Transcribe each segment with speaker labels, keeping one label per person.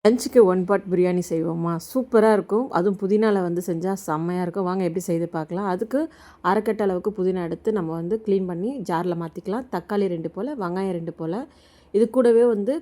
Speaker 1: லஞ்சுக்கு one pot biryani செய்வோமா, சூப்பராக இருக்கும். அதுவும் புதினாவில் வந்து செஞ்சால் செம்மையாக இருக்கும். வாங்க எப்படி செய்து பார்க்கலாம். அதுக்கு அரைக்கட்டு அளவுக்கு புதினா எடுத்து நம்ம வந்து க்ளீன் பண்ணி ஜாரில் மாற்றிக்கலாம். தக்காளி 2 போல், வெங்காயம் 2 போல். இது கூடவே வந்து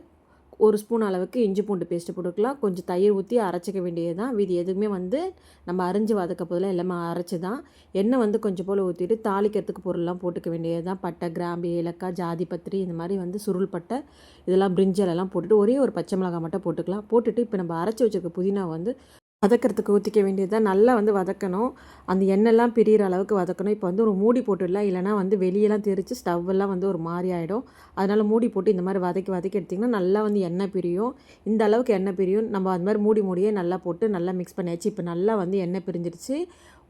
Speaker 1: 1 ஸ்பூன் அளவுக்கு இஞ்சி பூண்டு பேஸ்ட்டு போட்டுக்கலாம். கொஞ்சம் தயிர் ஊற்றி அரைச்சிக்க வேண்டியது தான். இது எதுவுமே வந்து நம்ம அரிஞ்சு வதக்க போதில் எல்லாமே அரைச்சி தான். எண்ணெய் வந்து கொஞ்சம் போல் ஊற்றிட்டு தாளிக்கிறதுக்கு பொருள்லாம் போட்டுக்க வேண்டியது தான். பட்டை, கிராம்பு, ஏலக்காய், ஜாதி பத்திரி, இந்த மாதிரி வந்து சுருள் பட்டை, இதெல்லாம் பிரிஞ்சல் எல்லாம் போட்டுட்டு ஒரே ஒரு பச்சை மிளகாய் மட்டும் போட்டுக்கலாம். போட்டுட்டு இப்போ நம்ம அரைச்சி வச்சுருக்க புதினா வந்து வதக்கிறதுக்கு ஊற்றிக்க வேண்டியது தான். நல்லா வந்து வதக்கணும். அந்த எண்ணெய்லாம் பிரிகிற அளவுக்கு வதக்கணும். இப்போ வந்து ஒரு மூடி போட்டுடலாம். இல்லைனா வந்து வெளியெல்லாம் தெரித்து ஸ்டவ்வெல்லாம் வந்து ஒரு மாதிரி ஆகிடும். அதனால் மூடி போட்டு இந்த மாதிரி வதக்கி வதக்கி எடுத்திங்கன்னா நல்லா வந்து எண்ணெய் பிரியும். இந்த அளவுக்கு எண்ணெய் பிரியும். நம்ம அந்த மாதிரி மூடியே நல்லா போட்டு நல்லா மிக்ஸ் பண்ணியாச்சு. இப்போ நல்லா வந்து எண்ணெய் பிரிஞ்சிருச்சு.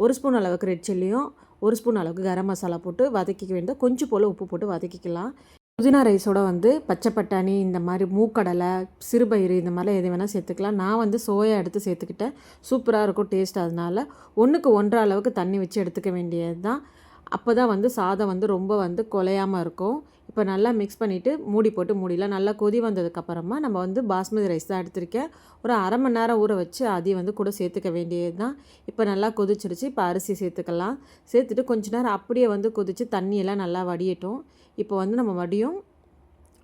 Speaker 1: 1 ஸ்பூன் அளவுக்கு ரெட் சில்லியும் 1 ஸ்பூன் அளவுக்கு கரம் மசாலா போட்டு வதக்கிக்க வேண்டியது. கொஞ்சம் போல் உப்பு போட்டு வதக்கிக்கலாம். புதினா ரைஸோட வந்து பச்சை பட்டாணி, இந்த மாதிரி மூக்கடலை, சிறுபயிறு, இந்த மாதிரிலாம் எது வேணால் சேர்த்துக்கலாம். நான் வந்து சோயா எடுத்து சேர்த்துக்கிட்டேன். சூப்பராக இருக்கும் டேஸ்ட். அதனால் 1க்கு 1 அளவுக்கு தண்ணி வச்சு எடுத்துக்க வேண்டியது தான். அப்போ தான் வந்து சாதம் வந்து ரொம்ப வந்து குலையாமல் இருக்கும். இப்போ நல்லா மிக்ஸ் பண்ணிவிட்டு மூடி போட்டு மூடிலாம். நல்லா கொதி வந்ததுக்கப்புறமா நம்ம வந்து பாஸ்மதி ரைஸ் தான் எடுத்திருக்கேன். ஒரு அரை மணி நேரம் ஊற வச்சு அதையும் வந்து கூட சேர்த்துக்க வேண்டியது தான். இப்போ நல்லா கொதிச்சிருச்சு. இப்போ அரிசி சேர்த்துக்கலாம். சேர்த்துட்டு கொஞ்ச நேரம் அப்படியே வந்து கொதித்து தண்ணியெல்லாம் நல்லா வடியட்டும். இப்போ வந்து நம்ம மறுபடியும்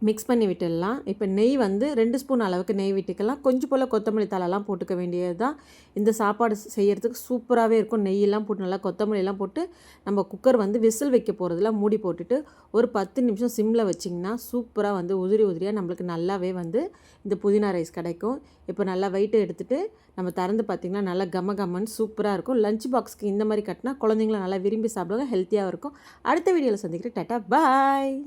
Speaker 1: மிக்ஸ் பண்ணி விட்டுடலாம். இப்போ நெய் வந்து 2 ஸ்பூன் அளவுக்கு நெய் விட்டுக்கலாம். கொஞ்சம் போல் கொத்தமல்லி தழைலாம் போட்டுக்க வேண்டியது தான். இந்த சாப்பாடு செய்கிறதுக்கு சூப்பராகவே இருக்கும். நெய்யெல்லாம் போட்டு நல்லா கொத்தமல்லிலாம் போட்டு நம்ம குக்கர் வந்து விசில் வைக்க போகிறதுல மூடி போட்டுட்டு ஒரு 10 நிமிஷம் சிம்மில் வச்சிங்கன்னா சூப்பராக வந்து உதிரி உதிரியாக நம்மளுக்கு நல்லாவே வந்து இந்த புதினா ரைஸ் கிடைக்கும். இப்போ நல்லா வெயிட்டை எடுத்துகிட்டு நம்ம திறந்து பார்த்திங்கன்னா நல்லா கம்மன்னு சூப்பராக இருக்கும். லஞ்ச் பாக்ஸ்க்கு இந்த மாதிரி கட்டினா குழந்தைங்களும் நல்லா விரும்பி சாப்பிடுவாங்க. ஹெல்த்தியாகவும் இருக்கும். அடுத்த வீடியோவில் சந்திக்கிறேன். டாட்டா பாய்.